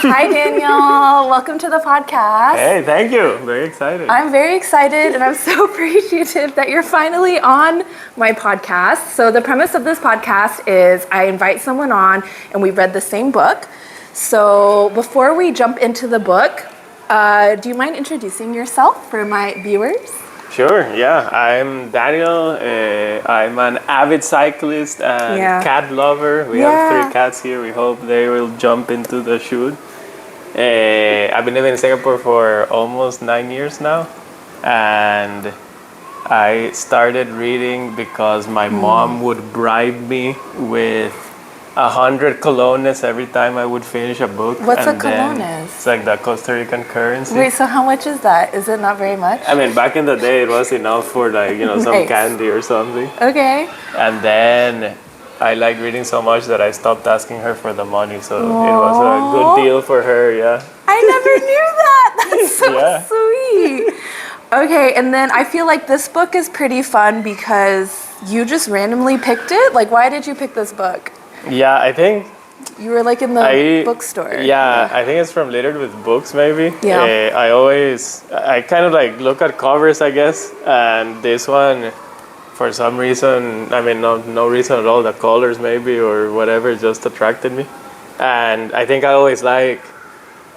Hi, Daniel. Welcome to the podcast. Hey, thank you. Very excited. I'm very excited and I'm so appreciative that you're finally on my podcast. So the premise of this podcast is I invite someone on and we read the same book. So before we jump into the book, do you mind introducing yourself for my viewers? Sure, yeah. I'm Daniel. I'm an avid cyclist and cat lover. We have 3 cats here. We hope they will jump into the chute. I've been living in Singapore for almost 9 years now. And I started reading because my mom would bribe me with 100 colones every time I would finish a book. What's a colones? It's like the Costa Rican currency. Wait, so how much is that? Is it not very much? I mean, back in the day, it was enough for like, some candy or something. Okay. And then I liked reading so much that I stopped asking her for the money. So it was a good deal for her, yeah. I never knew that. That's so sweet. Okay, and then I feel like this book is pretty fun because you just randomly picked it. Like, why did you pick this book? Yeah, I think you were like in the bookstore. Yeah, I think it's from Littered with Books, maybe. Yeah. I kind of like look at covers, I guess. And this one, for some reason, I mean, no reason at all, the colors maybe or whatever, just attracted me. And I think I always like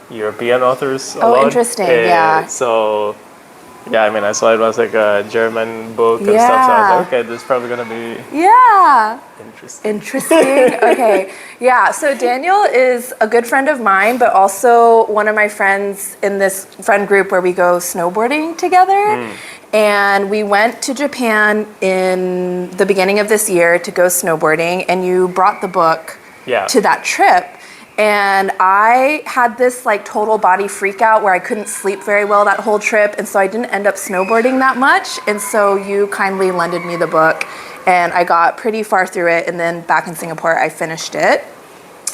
European authors a lot. Oh, interesting, yeah. So, yeah, I mean, I saw it was like a German book and stuff, so I was like, okay, this is probably going to be Interesting. Okay. Yeah, so Daniel is a good friend of mine, but also one of my friends in this friend group where we go snowboarding together. And we went to Japan in the beginning of this year to go snowboarding, and you brought the book to that trip. And I had this like total body freak out where I couldn't sleep very well that whole trip. And so I didn't end up snowboarding that much. And so you kindly lended me the book and I got pretty far through it. And then back in Singapore, I finished it.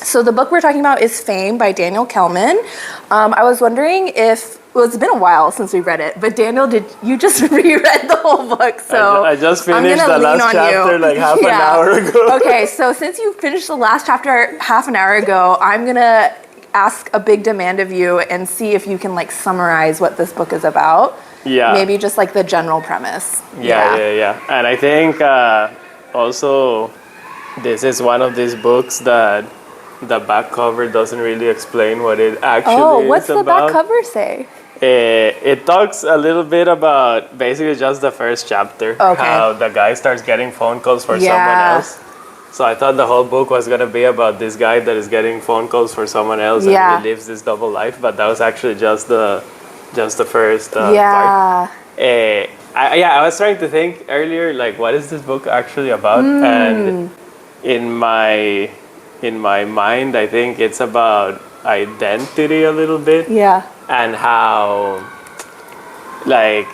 So the book we're talking about is Fame by Daniel Kehlmann. I was wondering it's been a while since we read it, but Daniel, did you just reread the whole book? So I just finished the last chapter like half an hour ago. Okay, so since you finished the last chapter half an hour ago, I'm gonna ask a big demand of you and see if you can like summarize what this book is about. Yeah. Maybe just like the general premise. Yeah. And I think also this is one of these books that the back cover doesn't really explain what it actually is about. Oh, what's the back cover say? It talks a little bit about basically just the first chapter, how the guy starts getting phone calls for someone else. So I thought the whole book was going to be about this guy that is getting phone calls for someone else and he lives this double life, but that was actually just the first part. I was trying to think earlier, like, what is this book actually about? And in my mind, I think it's about identity a little bit. Yeah. And how, like,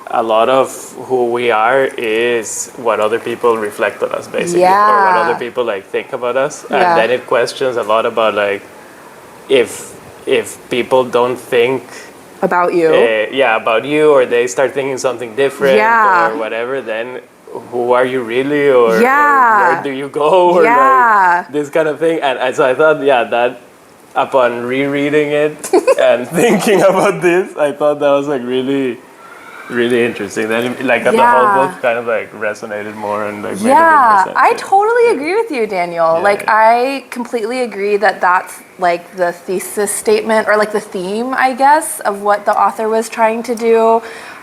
a lot of who we are is what other people reflect on us, basically. Or what other people, like, think about us. And then it questions a lot about, like, if people don't think about you. About you, or they start thinking something different or whatever, then who are you really? Or where do you go? Or like this kind of thing. And so I thought, that upon rereading it and thinking about this, I thought that was like really, really interesting. Then like the whole book kind of like resonated more and like made a bit more sense. I totally agree with you, Daniel. I completely agree that that's like the thesis statement or like the theme, I guess, of what the author was trying to do.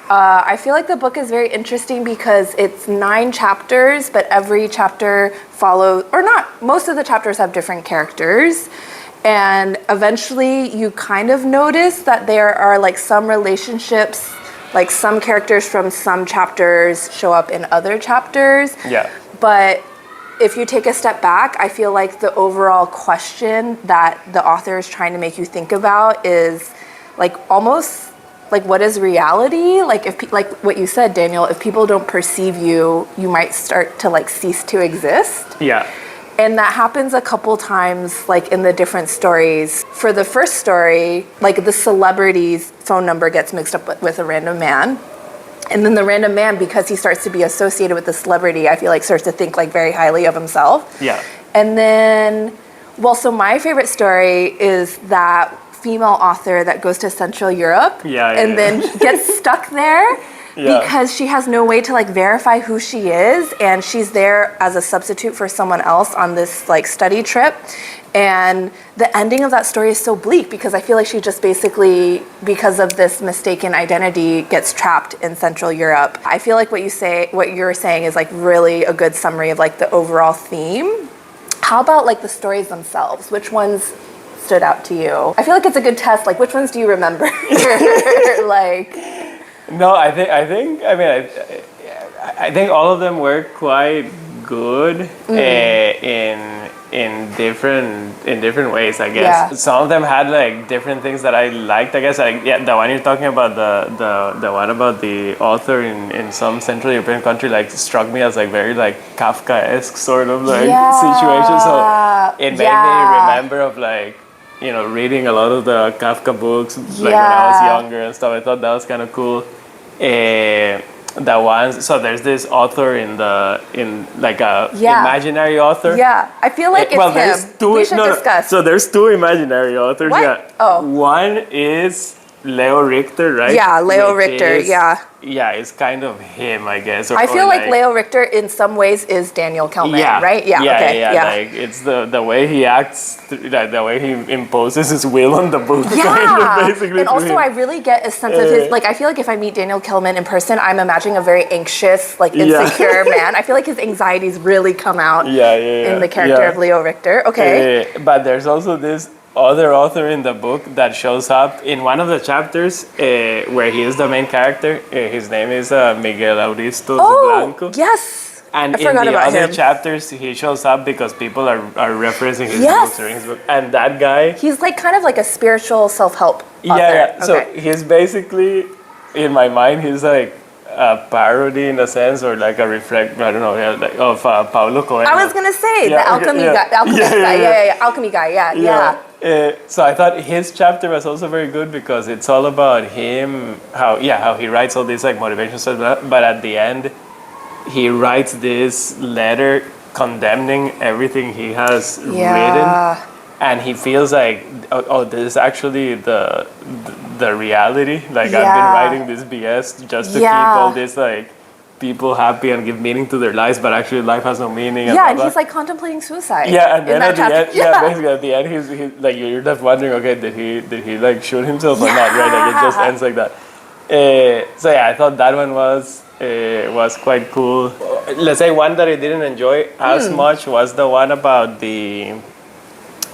I feel like the book is very interesting because it's 9 chapters, but every chapter follows, or not, most of the chapters have different characters. And eventually you kind of notice that there are like some relationships, like some characters from some chapters show up in other chapters. Yeah. But if you take a step back, I feel like the overall question that the author is trying to make you think about is like almost like, what is reality? Like if like what you said, Daniel, if people don't perceive you, you might start to like cease to exist. Yeah. And that happens a couple times, like in the different stories. For the first story, like the celebrity's phone number gets mixed up with a random man. And then the random man, because he starts to be associated with the celebrity, I feel like starts to think like very highly of himself. Yeah. And then Well, so my favorite story is that female author that goes to Central Europe then gets stuck there because she has no way to like verify who she is, and she's there as a substitute for someone else on this like study trip. And the ending of that story is so bleak because I feel like she just basically, because of this mistaken identity, gets trapped in Central Europe. I feel like what you're saying is like really a good summary of like the overall theme. How about like the stories themselves? Which ones stood out to you? I feel like it's a good test. Like, which ones do you remember? Like, no, I think all of them were quite good in different ways, I guess. Yeah. Some of them had like different things that I liked, I guess. Like, the one you're talking about, the one about the author in some Central European country, like struck me as like very like Kafkaesque sort of like situation. So it made me remember of like, you know, reading a lot of the Kafka books like when I was younger and stuff. I thought that was kind of cool. So there's this author in like a imaginary author. Yeah, I feel like it's him. We should discuss. So there's two imaginary authors. What? Yeah. Oh. One is Leo Richter, right? Yeah, Leo Richter. Yeah, it's kind of him, I guess. I feel like Leo Richter in some ways is Daniel Kehlmann, right? Yeah. Like it's the way he acts, like the way he imposes his will on the book. Kind of, basically. And also I really get a sense of his, like I feel like if I meet Daniel Kehlmann in person, I'm imagining a very anxious, like insecure man. I feel like his anxieties really come out in the character of Leo Richter. Okay. But there's also this other author in the book that shows up in one of the chapters where he is the main character. His name is Miguel Auristo Blanco. Yes. And in the other chapters, he shows up because people are referencing his books or his book. And that guy, he's like kind of like a spiritual self-help author. Yeah. So he's basically, in my mind, he's like a parody in a sense, or like a reflect, I don't know, of Paulo Coelholo. I was gonna say the alchemy guy. Alchemy guy. So I thought his chapter was also very good because it's all about him, how he writes all these like motivation stuff, but at the end he writes this letter condemning everything he has written, and he feels like, oh, this is actually the reality. Like I've been writing this BS just to keep all this like people happy and give meaning to their lives, but actually life has no meaning. And he's like contemplating suicide. Yeah, and then at the end, basically at the end, he's like, you're left wondering, okay, did he like shoot himself or not? Right, like it just ends like that. So I thought that one was quite cool. Let's say one that I didn't enjoy as much was the one about the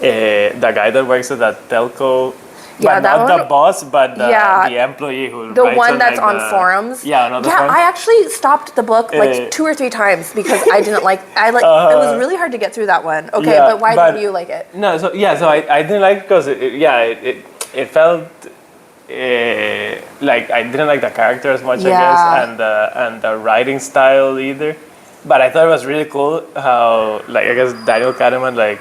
guy that works at that telco. Yeah, but not the boss, but the employee who the writes one that's like on forums. Forums. I actually stopped the book like 2 or 3 times because I didn't like. It was really hard to get through that one. Okay, but why didn't you like it? No, so I didn't like it because it felt like I didn't like the character as much, I guess, and the writing style either. But I thought it was really cool how, like, I guess Daniel Kehlmann like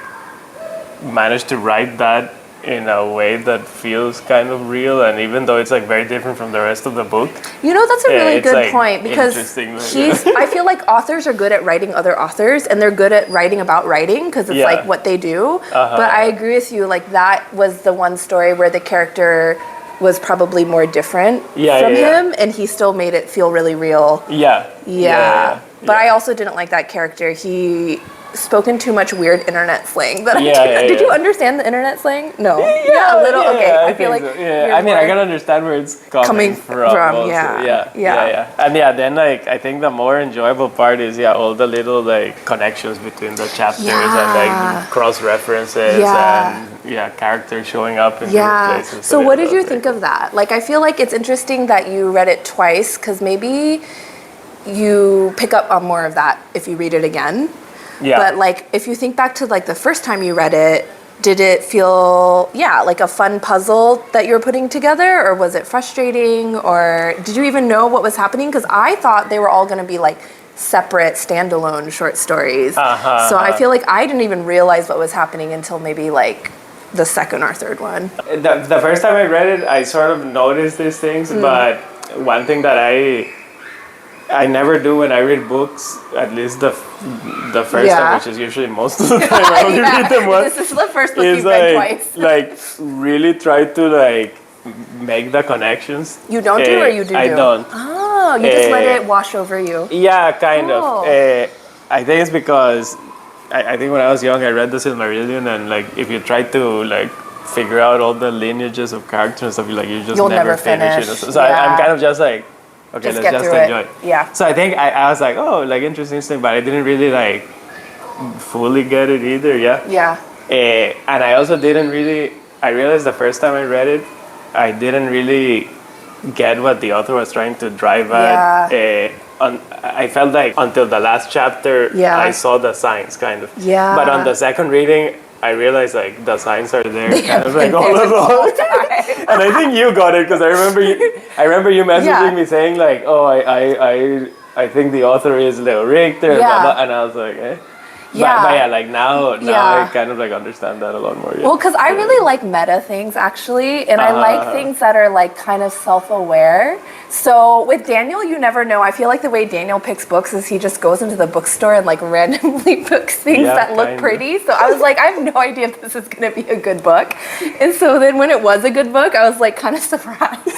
managed to write that in a way that feels kind of real, and even though it's like very different from the rest of the book. You know, that's a really good like point, because I feel like authors are good at writing other authors, and they're good at writing about writing because it's like what they do. But I agree with you, like that was the one story where the character was probably more different from him, and he still made it feel really real. But I also didn't like that character. He spoken too much weird internet slang. Did you understand the internet slang? No. A little. Okay, I feel like. So. I mean, I can understand where it's coming from. Also. And then like I think the more enjoyable part is all the little like connections between the chapters and like cross references and characters showing up in different places. So what did you think of that? Like, I feel like it's interesting that you read it twice, because maybe you pick up on more of that if you read it again. But like, if you think back to like the first time you read it, did it feel like a fun puzzle that you were putting together, or was it frustrating, or did you even know what was happening? Because I thought they were all going to be like separate standalone short stories. So I feel like I didn't even realize what was happening until maybe like the second or third one. The first time I read it, I sort of noticed these things, but one thing that I never do when I read books, at least the first time, which is usually most of the time I only read them once. This is the first book you've read twice. Like, really try to, like, make the connections. You don't do or you do? I don't. Oh, you just let it wash over you. Yeah, kind of. I think it's because I think when I was young, I read the Silmarillion, and, like, if you try to, like, figure out all the lineages of characters and stuff, you'll just never finish. So I'm kind of just like, okay, let's just enjoy it. Yeah. So I think I was like, oh, like, interesting thing, but I didn't really, like, fully get it either, yeah? Yeah. And I also didn't really, I realized the first time I read it, I didn't really get what the author was trying to drive at. I felt like until the last chapter, I saw the signs, kind of. Yeah. But on the second reading, I realized, like, the signs are there, kind of, like, all along. And I think you got it, because I remember you messaging me saying, like, oh, I think the author is Leo Richter, blah, blah, and I was like, eh. Yeah. But yeah, like now I kind of, like, understand that a lot more. Yeah. Well, because I really like meta things, actually, and I like things that are, like, kind of self-aware. So with Daniel, you never know. I feel like the way Daniel picks books is he just goes into the bookstore and, like, randomly picks things that look pretty. So I was like, I have no idea if this is going to be a good book. And so then when it was a good book, I was, like, kind of surprised.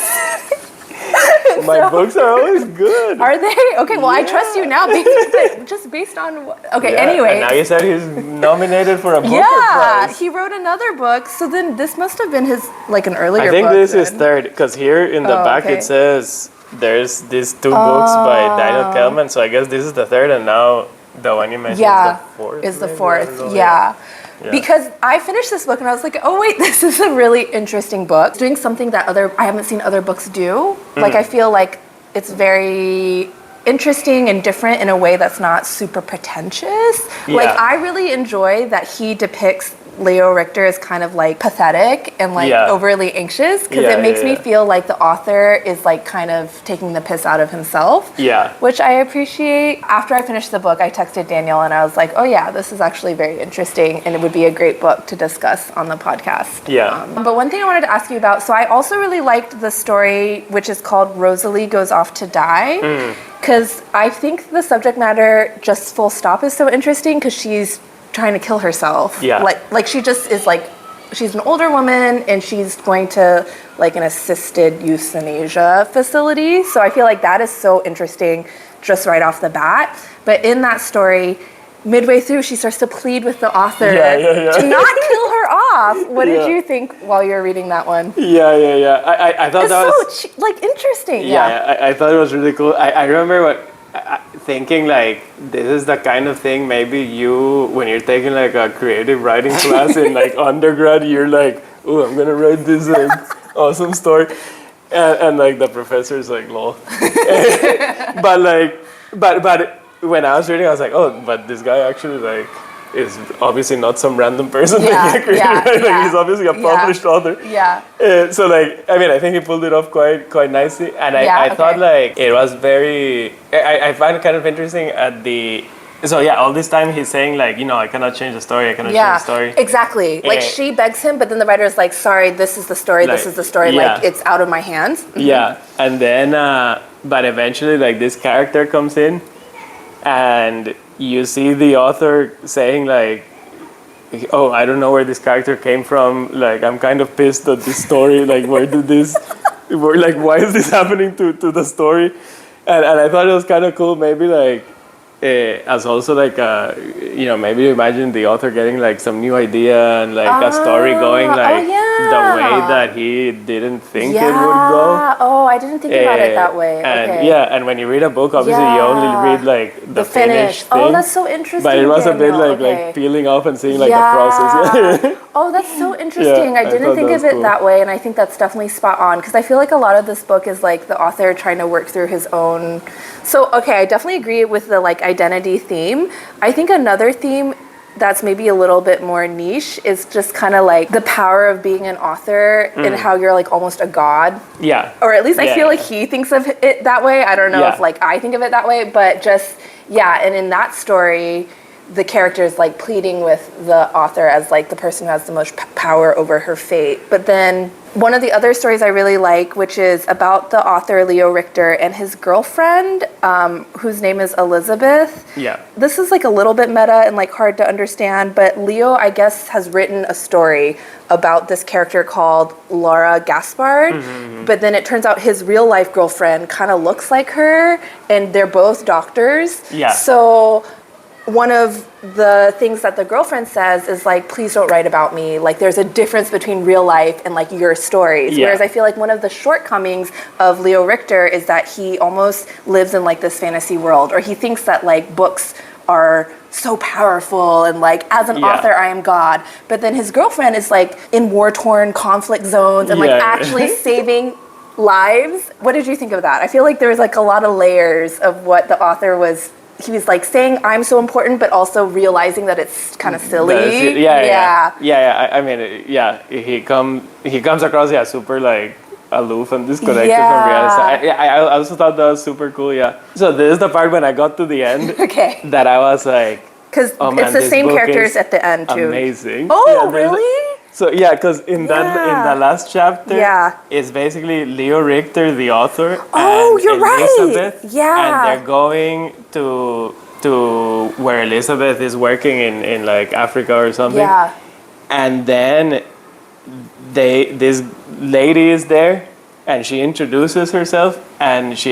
My books are always good. Are they? Okay, well, I trust you now based on what... Okay, anyway. And now you said he's nominated for a Booker Prize. Yeah, he wrote another book. So then this must have been his, like, an earlier book. I think this is third, because here in the back it says there's these two books by Daniel Kehlmann. So I guess this is the third, and now the one you mentioned is the fourth. Is the fourth, yeah. Because I finished this book and I was like, oh wait, this is a really interesting book. It's doing something that I haven't seen other books do. Like, I feel like it's very interesting and different in a way that's not super pretentious. Like, I really enjoy that he depicts Leo Richter as kind of, like, pathetic and, like, overly anxious, because it makes me feel like the author is, like, kind of taking the piss out of himself. Yeah. Which I appreciate. After I finished the book, I texted Daniel and I was like, oh yeah, this is actually very interesting and it would be a great book to discuss on the podcast. Yeah. But one thing I wanted to ask you about, so I also really liked the story, which is called Rosalie Goes Off to Die, because I think the subject matter, just full stop, is so interesting, because she's trying to kill herself. Yeah. Like she just is, like, she's an older woman and she's going to, like, an assisted euthanasia facility. So I feel like that is so interesting just right off the bat. But in that story, midway through, she starts to plead with the author to not kill her off. What did you think while you were reading that one? I thought that was so interesting. I thought it was really cool. I remember thinking, like, this is the kind of thing maybe you, when you're taking, like, a creative writing class in, like, undergrad, you're like, oh, I'm gonna write this awesome story, and like the professor's like, lol. but when I was reading, I was like, oh, but this guy actually, like, is obviously not some random person. He's obviously a published author. So, like, I mean, I think he pulled it off quite nicely, and I thought, like, it was very. I find it kind of interesting at the. So all this time he's saying, like, you know, I cannot change the story. I cannot change the story. Exactly. Like, she begs him, but then the writer is like, sorry, this is the story. Like, this is the story. Like, it's out of my hands. Yeah, and then, but eventually, like, this character comes in, and you see the author saying, like, oh, I don't know where this character came from. Like, I'm kind of pissed at this story. Like, why is this happening to the story? And I thought it was kind of cool. Maybe, like, as also, like, you know, maybe imagine the author getting, like, some new idea and, like, a story going, like, the way that he didn't think it would go. Oh, I didn't think about it that way. And and when you read a book, obviously you only read, like, the finished thing. Oh, that's so interesting. But it was a bit like peeling off and seeing, like, the process. Oh, that's so interesting. I didn't think of it that way, and I think that's definitely spot on, because I feel like a lot of this book is, like, the author trying to work through his own. So, okay, I definitely agree with the, like, identity theme. I think another theme that's maybe a little bit more niche is just kind of like the power of being an author and how you're, like, almost a god. Yeah. Or at least I feel like he thinks of it that way. I don't know if, like, I think of it that way, but just, and in that story, the character is like pleading with the author as like the person who has the most power over her fate. But then one of the other stories I really like, which is about the author Leo Richter and his girlfriend, whose name is Elizabeth. Yeah. This is like a little bit meta and like hard to understand, but Leo, I guess, has written a story about this character called Laura Gaspard. But then it turns out his real life girlfriend kind of looks like her, and they're both doctors. Yeah. So one of the things that the girlfriend says is like, please don't write about me. Like, there's a difference between real life and like your stories. Yeah. Whereas I feel like one of the shortcomings of Leo Richter is that he almost lives in like this fantasy world, or he thinks that like books are so powerful and like, as an author, I am God. But then his girlfriend is like in war-torn conflict zones and like actually saving lives. What did you think of that? I feel like there was like a lot of layers of what the author was. He was like saying I'm so important, but also realizing that it's kind of silly. I mean, he comes across super like aloof and disconnected from reality. I also thought that was super cool. Yeah. So this is the part when I got to the end. Okay. That I was like, because it's the same characters at the end too. Amazing. Oh, really? So because in the last chapter, it's basically Leo Richter, the author, and you're Elizabeth, right. Yeah, and they're going to where Elizabeth is working in like Africa or something. Yeah, and then this lady is there, and she introduces herself, as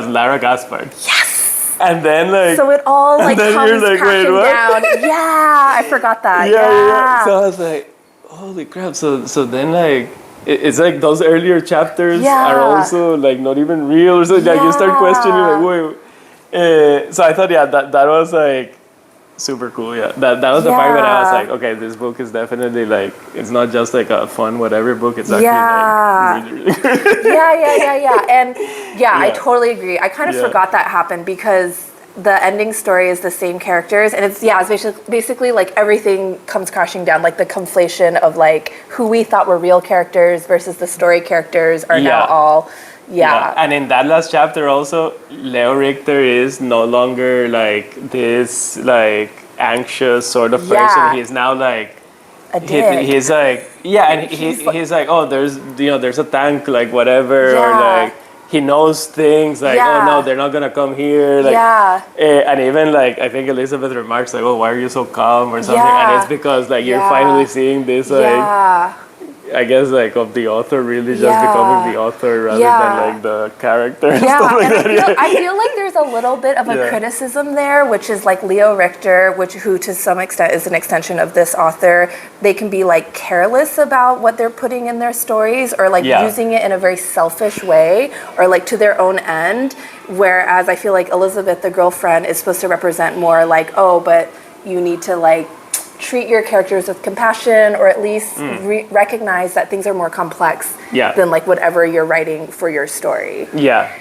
Lara Gaspard. Yes. And then like, so it all like comes like, crashing down. Yeah, I forgot that. Yeah. So I was like, holy crap. So then like, it's like those earlier chapters are also like not even real. So like you start questioning like, wait. So I thought, that was like super cool. Yeah, that was the part when I was like, okay, this book is definitely like, it's not just like a fun whatever book. It's actually like really, really good. And I totally agree. I kind of forgot that happened because the ending story is the same characters, and it's basically like everything comes crashing down, like the conflation of like who we thought were real characters versus the story characters are now all. Yeah. And in that last chapter also, Leo Richter is no longer like this like anxious sort of person. He's now like a dick. He's like and he's like, oh, there's a tank like whatever, or like he knows things like, oh no, they're not gonna come here, like and even like I think Elizabeth remarks like, oh, why are you so calm or something, and it's because like you're finally seeing this like I guess like of the author really just becoming the author rather than like the character and stuff like that. I feel like there's a little bit of a criticism there, which is like Leo Richter, who to some extent is an extension of this author. They can be like careless about what they're putting in their stories, or like using it in a very selfish way, or like to their own end. Whereas I feel like Elizabeth, the girlfriend, is supposed to represent more like, oh, but you need to like treat your characters with compassion, or at least recognize that things are more complex than like whatever you're writing for your story. There's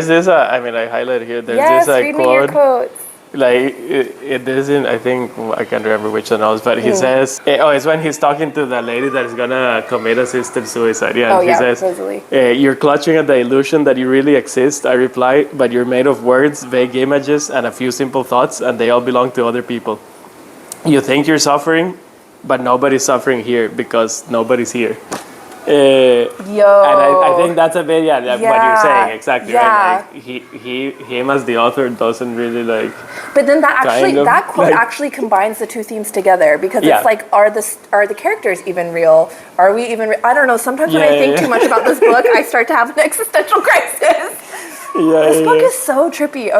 this I mean, I highlighted here, there's this like read quote, me your quotes. like it isn't, I think I can't remember which one it was, but he says, it's when he's talking to the lady that is gonna commit assisted suicide. He says, Rosalie. You're clutching at the illusion that you really exist, I reply, but you're made of words, vague images, and a few simple thoughts, and they all belong to other people. You think you're suffering, but nobody's suffering here because nobody's here. And I think that's a bit what you're saying exactly, right? Like him as the author doesn't really like. But then that quote actually combines the two themes together, because it's like, are the characters even real? Are we even? I don't know. Sometimes when I think too much about this book, I start to have an existential crisis. This book is so trippy.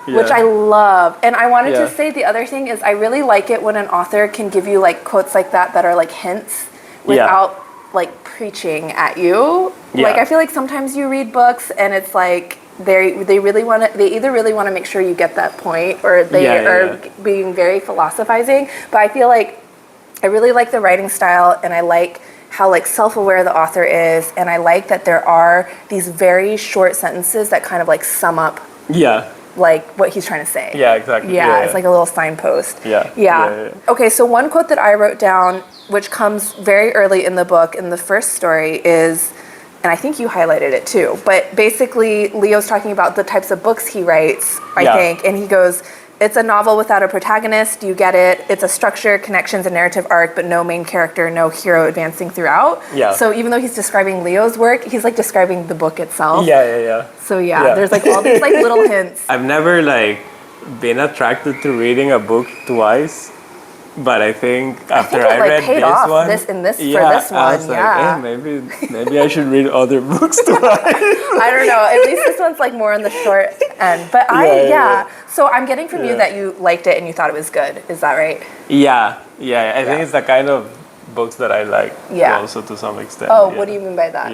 Which I love. And I wanted to say the other thing is I really like it when an author can give you like quotes like that are like hints without like preaching at you. Like I feel like sometimes you read books and it's like they either really want to make sure you get that point, or they are being very philosophizing. But I feel like I really like the writing style, and I like how like self-aware the author is, and I like that there are these very short sentences that kind of like sum up like what he's trying to say. Exactly. It's like a little signpost. Okay, so one quote that I wrote down, which comes very early in the book, in the first story, is and I think you highlighted it too, but basically Leo's talking about the types of books he writes, I think, and he goes, it's a novel without a protagonist, you get it. It's a structure, connections, and narrative arc, but no main character, no hero advancing throughout. Yeah. So even though he's describing Leo's work, he's like describing the book itself. Yeah. So there's like all these like little hints. I've never like been attracted to reading a book twice, but I think after I read paid this off one, for this one. I was like, maybe I should read other books twice. I don't know. At least this one's like more on the short end. But So I'm getting from you that you liked it and you thought it was good. Is that right? Yeah. I think it's the kind of books that I like also to some extent. Oh, what do you mean by that?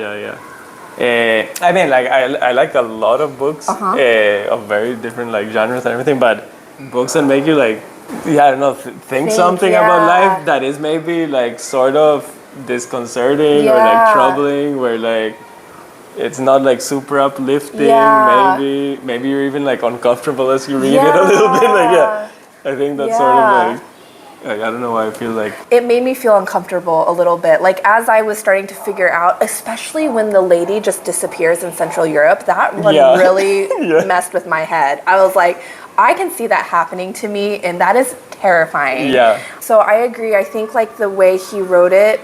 I mean, like I like a lot of books of very different like genres and everything, but books that make you like, I don't know, think something about life that is maybe like sort of disconcerting or like troubling, where like it's not like super uplifting. Maybe you're even like uncomfortable as you read it a little bit. Like I think that's sort of like I don't know why I feel like it made me feel uncomfortable a little bit. Like as I was starting to figure out, especially when the lady just disappears in Central Europe, that one really messed with my head. I was like, I can see that happening to me, and that is terrifying. So I agree. I think like the way he wrote it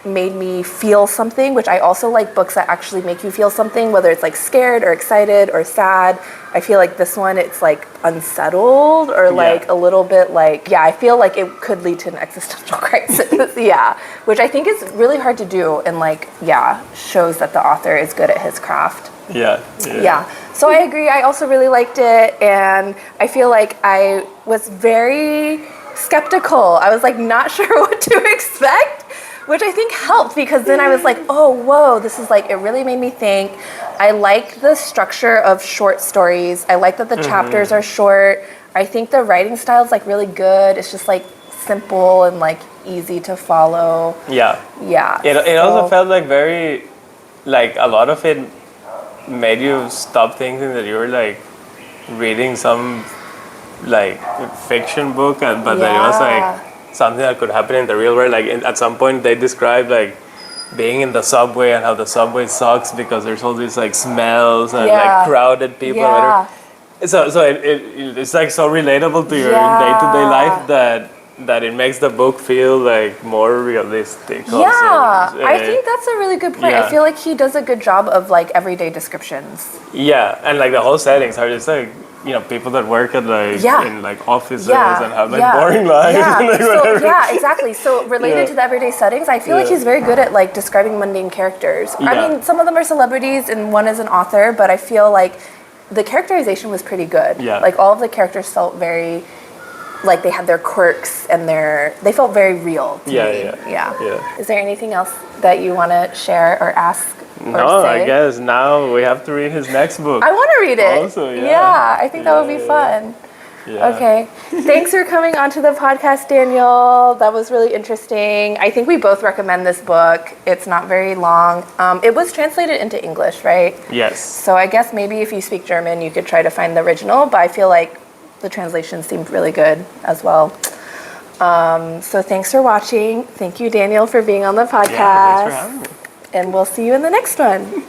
made me feel something, which I also like books that actually make you feel something, whether it's like scared or excited or sad. I feel like this one, it's like unsettled or like a little bit like, I feel like it could lead to an existential crisis. Which I think is really hard to do, and like, shows that the author is good at his craft. So I agree. I also really liked it, and I feel like I was very skeptical. I was like not sure what to expect, which I think helped, because then I was like, oh, whoa, this is like, it really made me think. I like the structure of short stories. I like that the chapters are short. I think the writing style is like really good. It's just like simple and like easy to follow. It also felt like very, like a lot of it made you stop thinking that you were like reading some like fiction book, but that it was like something that could happen in the real world. Like at some point they described like being in the subway and how the subway sucks because there's all these like smells and like crowded people. So it's like so relatable to your day-to-day life that it makes the book feel like more realistic. I think that's a really good point. I feel like he does a good job of like everyday descriptions. And like the whole settings are just like, you know, people that work at like in like offices and have like boring lives. Exactly. So related to the everyday settings, I feel like he's very good at like describing mundane characters. I mean, some of them are celebrities and one is an author, but I feel like the characterization was pretty good. Like all of the characters felt very, like they had their quirks and they felt very real to me. Is there anything else that you want to share or ask? No, I guess now we have to read his next book. I want to read it. Also, I think that would be fun. Okay. Thanks for coming onto the podcast, Daniel. That was really interesting. I think we both recommend this book. It's not very long. It was translated into English, right? Yes. So I guess maybe if you speak German, you could try to find the original, but I feel like the translation seemed really good as well. So thanks for watching. Thank you, Daniel, for being on the podcast. Thanks for having me. And we'll see you in the next one.